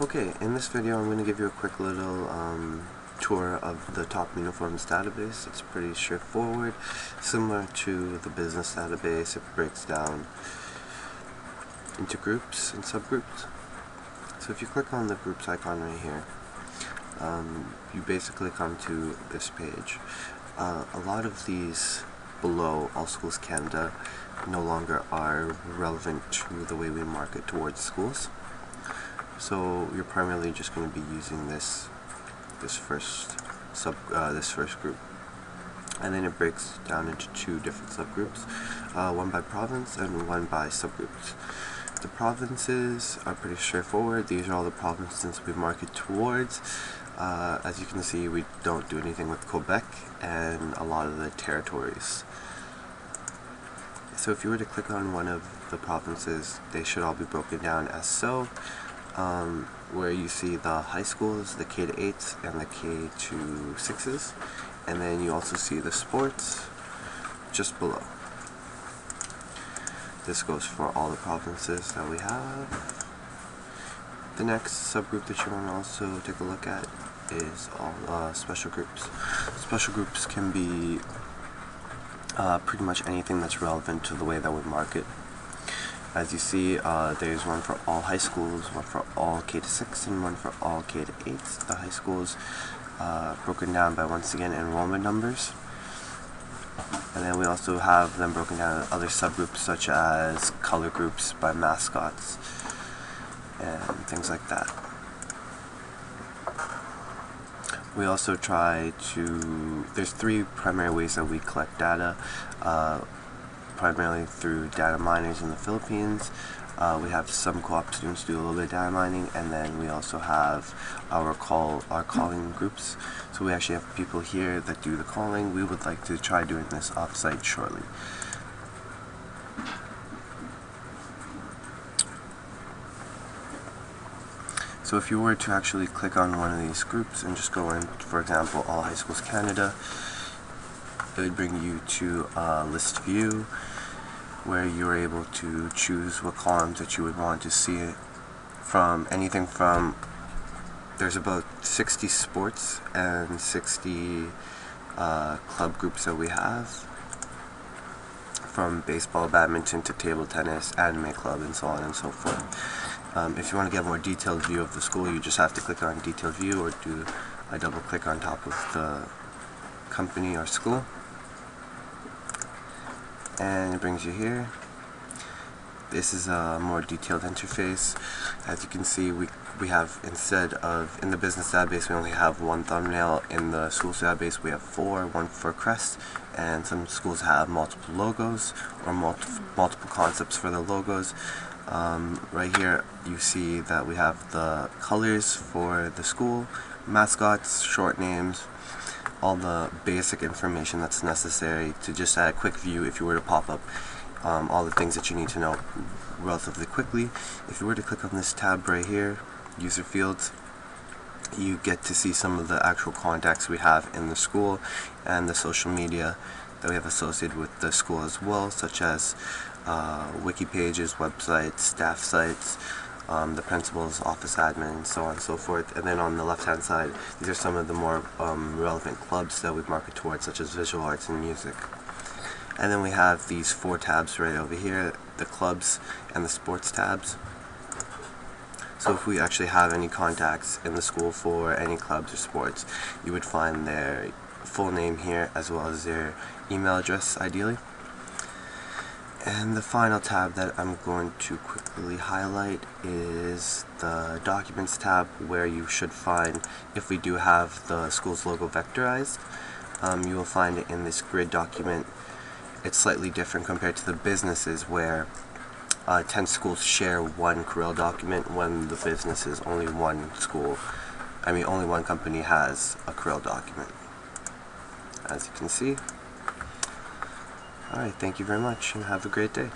Okay, in this video I'm going to give you a quick little tour of the top uniforms database. It's pretty straightforward, similar to the business database. It breaks down into groups and subgroups. So if you click on the groups icon right here, you basically come to this page. A lot of these below All Schools Canada no longer are relevant to the way we market towards schools. So you're primarily just going to be using this first group, and then it breaks down into two different subgroups, one by province and one by subgroups. The provinces are pretty straightforward. These are all the provinces we market towards. As you can see, we don't do anything with Quebec and a lot of the territories. So if you were to click on one of the provinces, they should all be broken down as so. Where you see the high schools, the K to 8s and the K to 6s, and then you also see the sports just below. This goes for all the provinces that we have. The next subgroup that you want to also take a look at is all special groups. Special groups can be pretty much anything that's relevant to the way that we market. As you see, there's one for all high schools, one for all K to 6, and one for all K to 8s. The high schools broken down by, once again, enrollment numbers. And then we also have them broken down in other subgroups such as color groups by mascots and things like that. We also try to, there's three primary ways that we collect data. Primarily through data miners in the Philippines. We have some co-op students do a little bit of data mining, and then we also have our calling groups. So we actually have people here that do the calling. We would like to try doing this off-site shortly. So if you were to actually click on one of these groups and just go in, for example, All High Schools Canada, it would bring you to list view, where you're able to choose what columns that you would want to see it from. Anything from, there's about 60 sports and 60 club groups that we have, from baseball, badminton to table tennis, anime club, and so on and so forth. If you want to get a more detailed view of the school, you just have to click on detailed view or do a double click on top of the company or school, and it brings you here. This is a more detailed interface. As you can see, we have, instead of in the business database we only have one thumbnail, in the schools database we have four, one for crest, and some schools have multiple logos or multiple concepts for the logos. Right here you see that we have the colors for the school, mascots, short names, all the basic information that's necessary to just add a quick view if you were to pop up all the things that you need to know relatively quickly. If you were to click on this tab right here, user fields, you get to see some of the actual contacts we have in the school and the social media that we have associated with the school as well, such as wiki pages, websites, staff sites, the principal's office admin, and so on and so forth. And then on the left hand side, these are some of the more relevant clubs that we market towards, such as visual arts and music. And then we have these four tabs right over here, the clubs and the sports tabs. So if we actually have any contacts in the school for any clubs or sports, you would find their full name here as well as their email address ideally. And the final tab that I'm going to quickly highlight is the Documents tab, where you should find, if we do have the school's logo vectorized, you will find it in this grid document. It's slightly different compared to the businesses, where 10 schools share one Corel document, when the business is only one company has a Corel document, as you can see. Alright, thank you very much and have a great day.